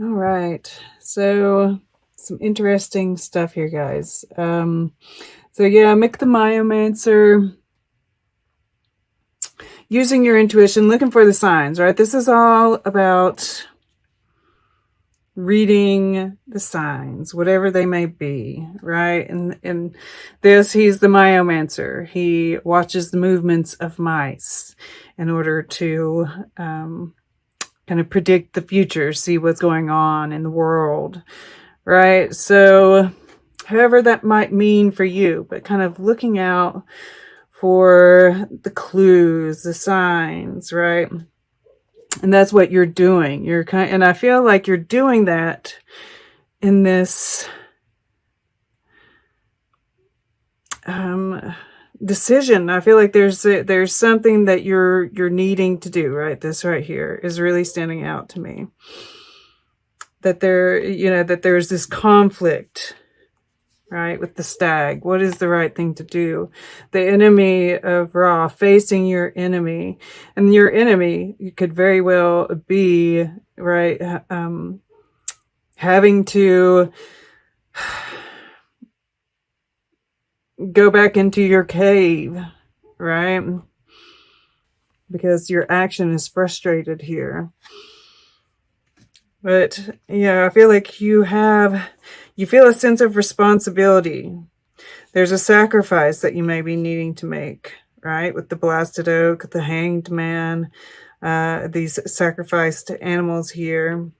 All right. So some interesting stuff here, guys. So yeah, make the Myomancer, using your intuition, looking for the signs, right? This is all about reading the signs, whatever they may be, right? And this, he's the Myomancer. He watches the movements of mice in order to kind of predict the future, see what's going on in the world, right? So however that might mean for you, but kind of looking out for the clues, the signs, right? And that's what you're doing. And I feel like you're doing that in this decision. I feel like there's something that you're needing to do, right? This right here is really standing out to me. That there's this conflict, right, with the stag. What is the right thing to do? The enemy of Ra, facing your enemy. And your enemy, you could very well be, right, having to go back into your cave, right? Because your action is frustrated here. But yeah, I feel like you feel a sense of responsibility. There's a sacrifice that you may be needing to make, right? With the blasted oak, the hanged man, these sacrificed animals here.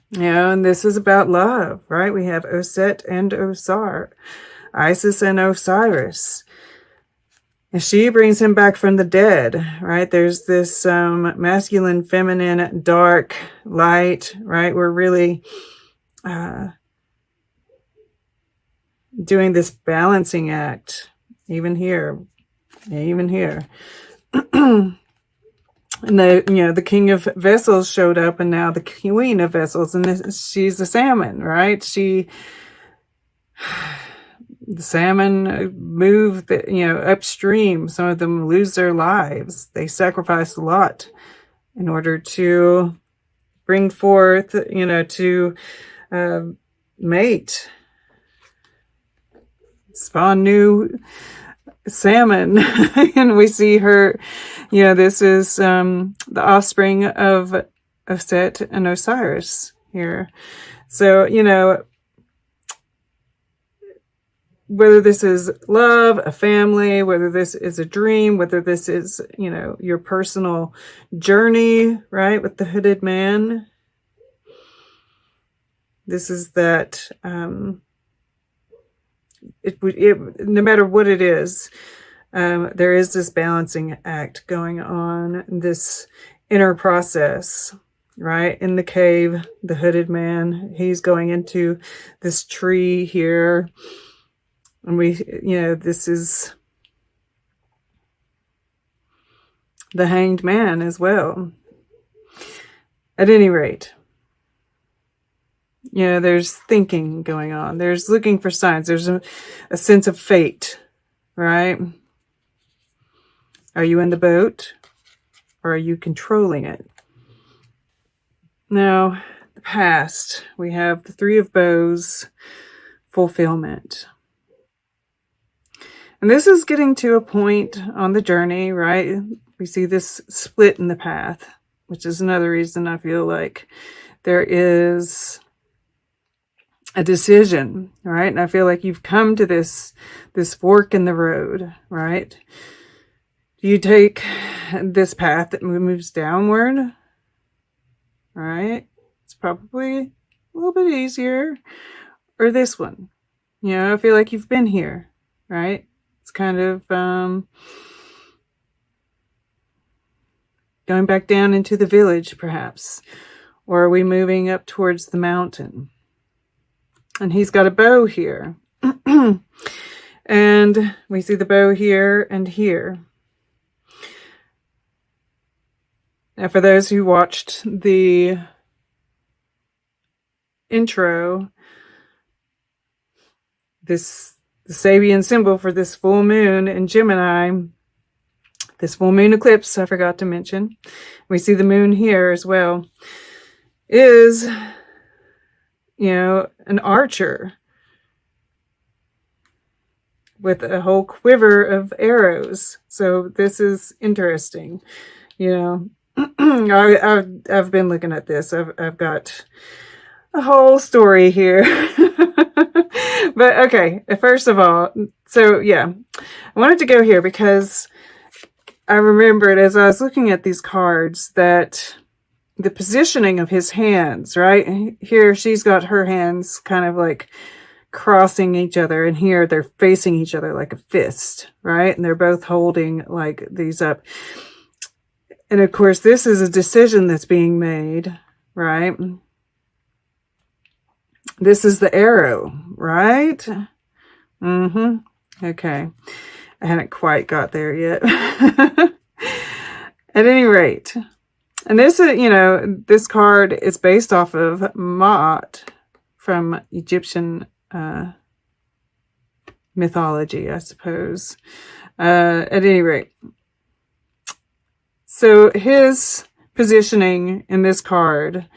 Yeah, and this is about love, right? We have Oset and Osar, Isis and Osiris. And she brings him back from the dead, right? There's this masculine, feminine, dark, light, right? We're really doing this balancing act, even here. And the king of vessels showed up, and now the queen of vessels, and she's the salmon, right? The salmon move, upstream. Some of them lose their lives. They sacrifice a lot in order to bring forth, to mate, spawn new salmon. And we see her, this is the offspring of Set and Osiris here. So, whether this is love, a family, whether this is a dream, whether this is, your personal journey, right, with the hooded man. This is that, no matter what it is, there is this balancing act going on, this inner process, right? In the cave, the hooded man, he's going into this tree here. And this is the hanged man as well. At any rate, there's thinking going on. There's looking for signs. There's a sense of fate, right? Are you in the boat, or are you controlling it? Now, the past, we have the Three of Bows, fulfillment. And this is getting to a point on the journey, right? We see this split in the path, which is another reason I feel like there is a decision, right? And I feel like you've come to this fork in the road, right? Do you take this path that moves downward? Right? It's probably a little bit easier. Or this one. I feel like you've been here, right? It's kind of going back down into the village, perhaps. Or are we moving up towards the mountain? And he's got a bow here. And we see the bow here and here. Now, for those who watched the intro, the Sabian symbol for this full moon in Gemini, this full moon eclipse, I forgot to mention. We see the moon here as well. is, an archer with a whole quiver of arrows. So this is interesting. I've been looking at this. I've got a whole story here. But okay, first of all, so yeah, I wanted to go here because I remembered as I was looking at these cards that the positioning of his hands, right? Here she's got her hands kind of like crossing each other, and here they're facing each other like a fist, right? And they're both holding like these up. And of course, this is a decision that's being made, right? This is the arrow, right? Okay. I hadn't quite got there yet. At any rate, and this is, this card is based off of Ma'at from Egyptian mythology, I suppose. At any rate, so his positioning in this card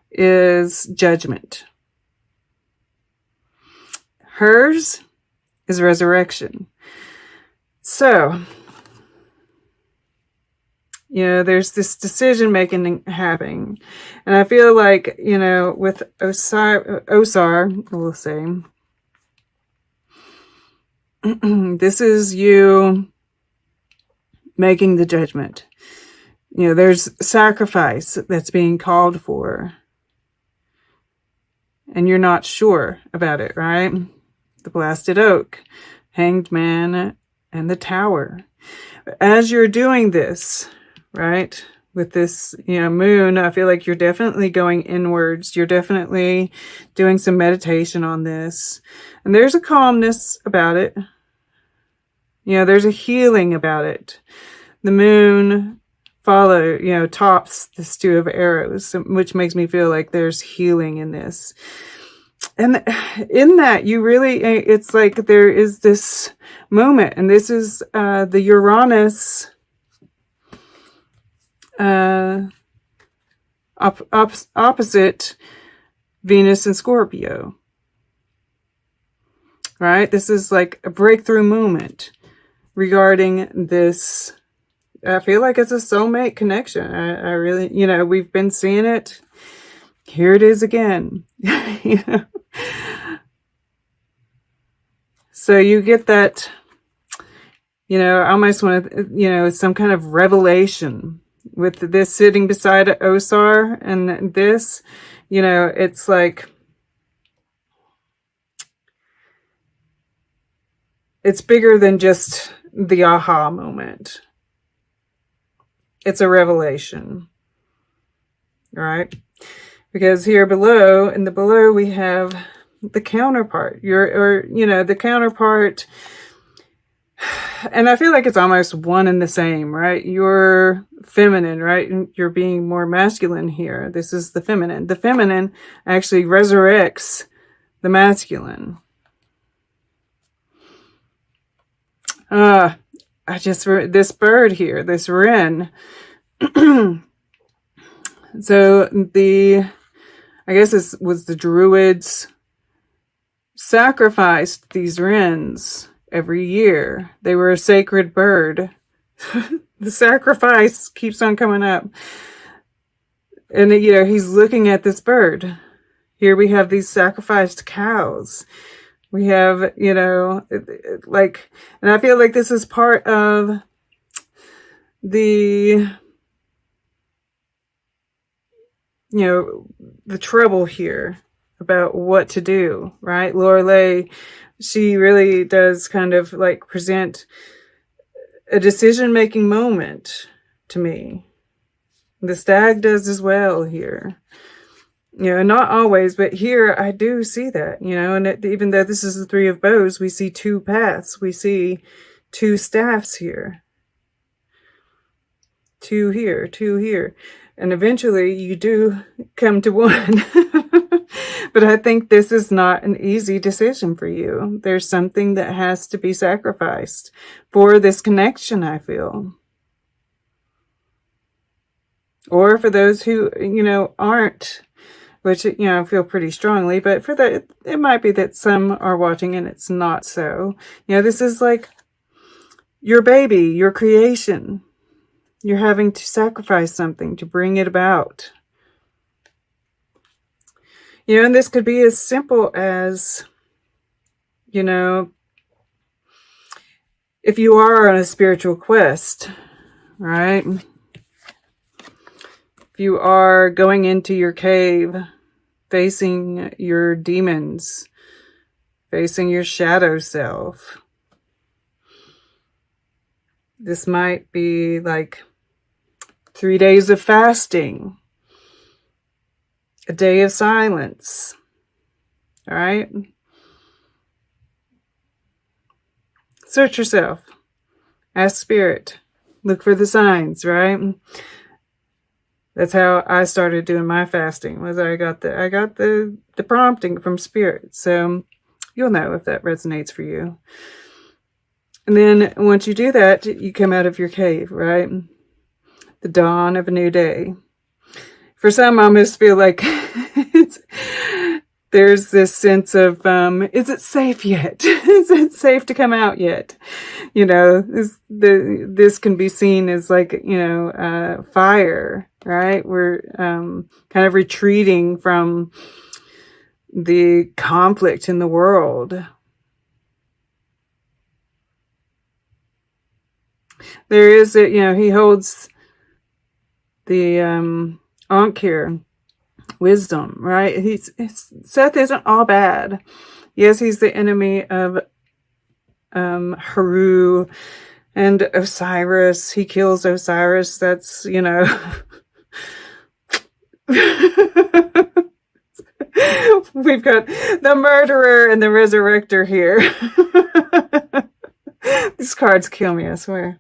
is judgment. Hers is resurrection. So, there's this decision making happening. And I feel like, with Osar, we'll say, this is you making the judgment. There's sacrifice that's being called for. And you're not sure about it, right? The blasted oak, hanged man, and the tower. As you're doing this, right, with this, moon, I feel like you're definitely going inwards. You're definitely doing some meditation on this. And there's a calmness about it. There's a healing about it. The moon tops the stew of arrows, which makes me feel like there's healing in this. And in that, it's like there is this moment, and this is the Uranus opposite Venus and Scorpio, right? This is like a breakthrough moment regarding this. I feel like it's a soulmate connection. I really, we've been seeing it. Here it is again. So you get that, I almost want to, some kind of revelation with this sitting beside Osar, and this, it's like, it's bigger than just the aha moment. It's a revelation, right? Because here below, in the below, we have the counterpart. The counterpart, and I feel like it's almost one and the same, right? You're feminine, right? You're being more masculine here. This is the feminine. The feminine actually resurrects the masculine. This bird here, this wren. So I guess this was the Druids sacrificed these wrens every year. They were a sacred bird. The sacrifice keeps on coming up. And, he's looking at this bird. Here we have these sacrificed cows. We have, and I feel like this is part of the, the trouble here about what to do, right? Lorelei, she really does kind of like present a decision-making moment to me. The stag does as well here. Not always, but here I do see that, and even though this is the Three of Bows, we see two paths. We see two staffs here. Two here, two here. And eventually you do come to one. But I think this is not an easy decision for you. There's something that has to be sacrificed for this connection, I feel. Or for those who, aren't which, I feel pretty strongly, but for that, it might be that some are watching and it's not so. This is like your baby, your creation. You're having to sacrifice something to bring it about. And this could be as simple as, if you are on a spiritual quest, right? If you are going into your cave, facing your demons, facing your shadow self, this might be like 3 days of fasting, a day of silence, all right? Search yourself. Ask Spirit. Look for the signs, right? That's how I started doing my fasting. Was I got the prompting from Spirit. So you'll know if that resonates for you. And then once you do that, you come out of your cave, right? The dawn of a new day. For some, I almost feel like there's this sense of, is it safe yet? Is it safe to come out yet? This can be seen as like, fire, right? We're kind of retreating from the conflict in the world. There is, he holds the Ankh here. Wisdom, right? Seth isn't all bad. Yes, he's the enemy of Haru and Osiris. He kills Osiris. That's, we've got the murderer and the resurrector here. These cards kill me, I swear.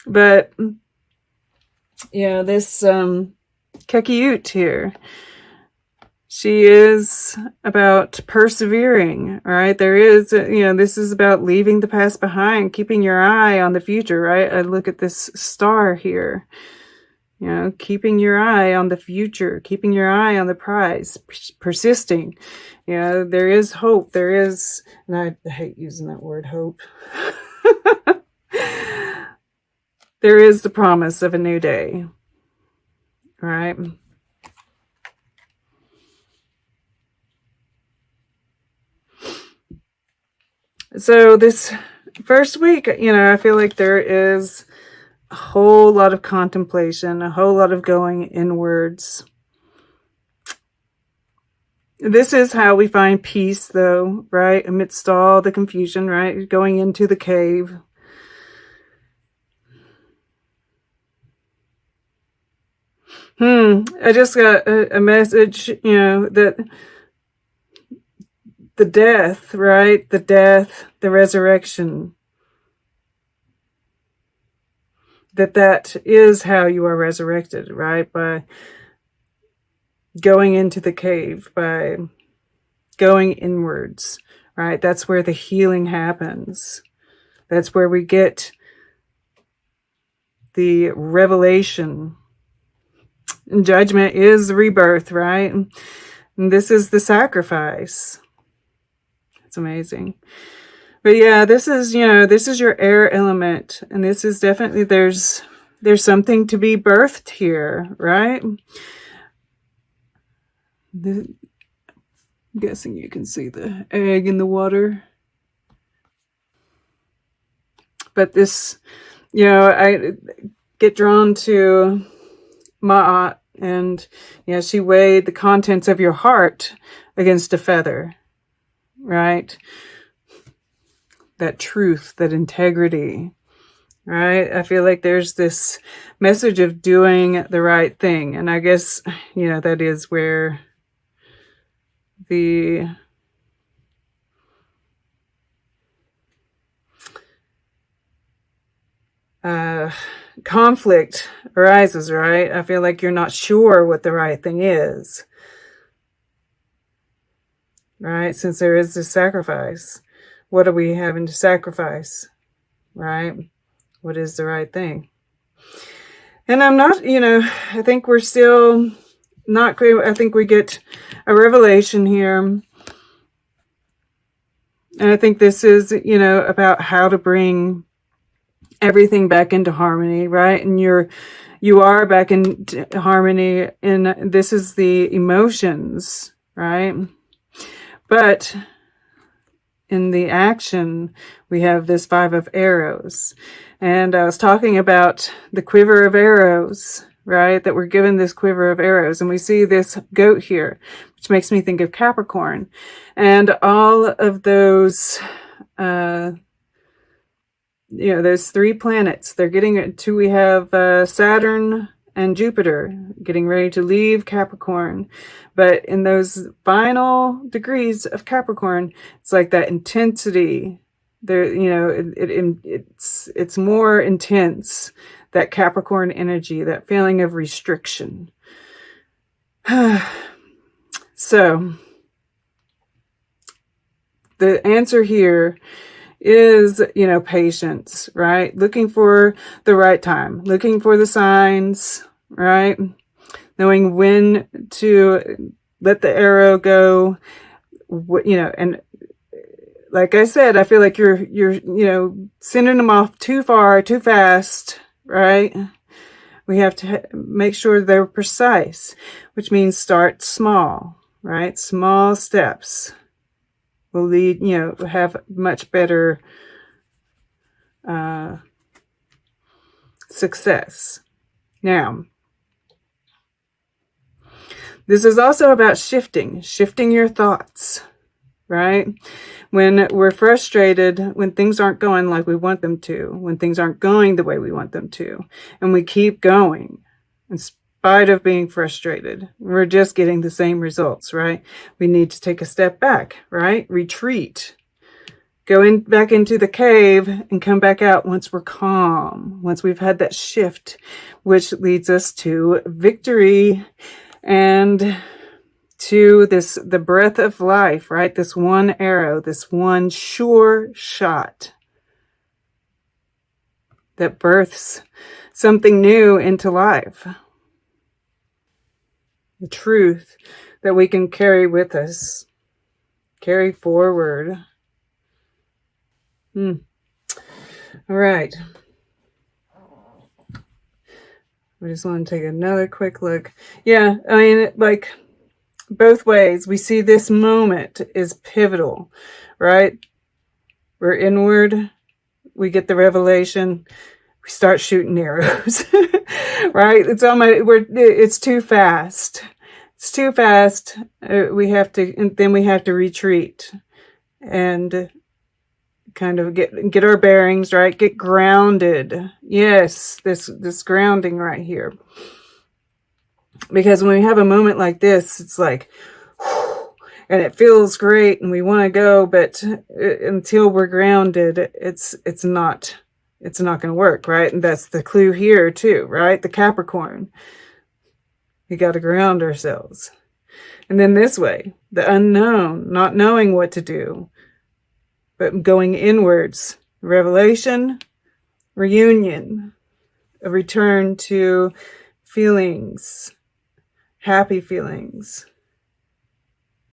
But this Kekiut here, she is about persevering, right? There is, this is about leaving the past behind, keeping your eye on the future, right? I look at this star here, keeping your eye on the future, keeping your eye on the prize, persisting. There is hope. There is, and I hate using that word, hope. There is the promise of a new day, right? So this first week, I feel like there is a whole lot of contemplation, a whole lot of going inwards. This is how we find peace, though, right? Amidst all the confusion, right? Going into the cave. I just got a message, that the death, right? The death, the resurrection. That is how you are resurrected, right? By going into the cave, by going inwards, right? That's where the healing happens. That's where we get the revelation. And judgment is rebirth, right? And this is the sacrifice. It's amazing. But yeah, this is your air element. And this is definitely, there's something to be birthed here, right? I'm guessing you can see the egg in the water. But this, I get drawn to Ma'at, and she weighed the contents of your heart against a feather, right? That truth, that integrity, right? I feel like there's this message of doing the right thing. And I guess, that is where the conflict arises, right? I feel like you're not sure what the right thing is, right? Since there is this sacrifice. What are we having to sacrifice, right? What is the right thing? And I'm not, I think we're still not great. I think we get a revelation here. And I think this is, you know, about how to bring everything back into harmony, right? And you are back in harmony, and this is the emotions, right? But in the action, we have this 5 of arrows. And I was talking about the quiver of arrows, right? That we're given this quiver of arrows. And we see this goat here, which makes me think of Capricorn. And all of those, you know, there's 3 planets. They're getting to, we have Saturn and Jupiter getting ready to leave Capricorn. But in those final degrees of Capricorn, it's like that intensity there, you know, it's more intense, that Capricorn energy, that feeling of restriction. So the answer here is, you know, patience, right? Looking for the right time, looking for the signs, right? Knowing when to let the arrow go, you know, and like I said, I feel like you're, you know, sending them off too far, too fast, right? We have to make sure they're precise, which means start small, right? Small steps will lead, you know, have much better success. Now, this is also about shifting your thoughts, right? When we're frustrated, when things aren't going like we want them to, when things aren't going the way we want them to, and we keep going in spite of being frustrated, we're just getting the same results, right? We need to take a step back, right? Retreat. Go back into the cave and come back out once we're calm, once we've had that shift, which leads us to victory and to the breath of life, right? This one arrow, this one sure shot that births something new into life. The truth that we can carry with us, carry forward. All right. We just want to take another quick look. Yeah, I mean, like, both ways, we see this moment is pivotal, right? We're inward, we get the revelation, we start shooting arrows, right? It's too fast. It's too fast. And then we have to retreat and kind of get our bearings, right? Get grounded. Yes, this grounding right here. Because when we have a moment like this, it's like, and it feels great and we want to go, but until we're grounded, it's not going to work, right? And that's the clue here too, right? The Capricorn. We got to ground ourselves. And then this way, the unknown, not knowing what to do, but going inwards, revelation, reunion, a return to feelings, happy feelings,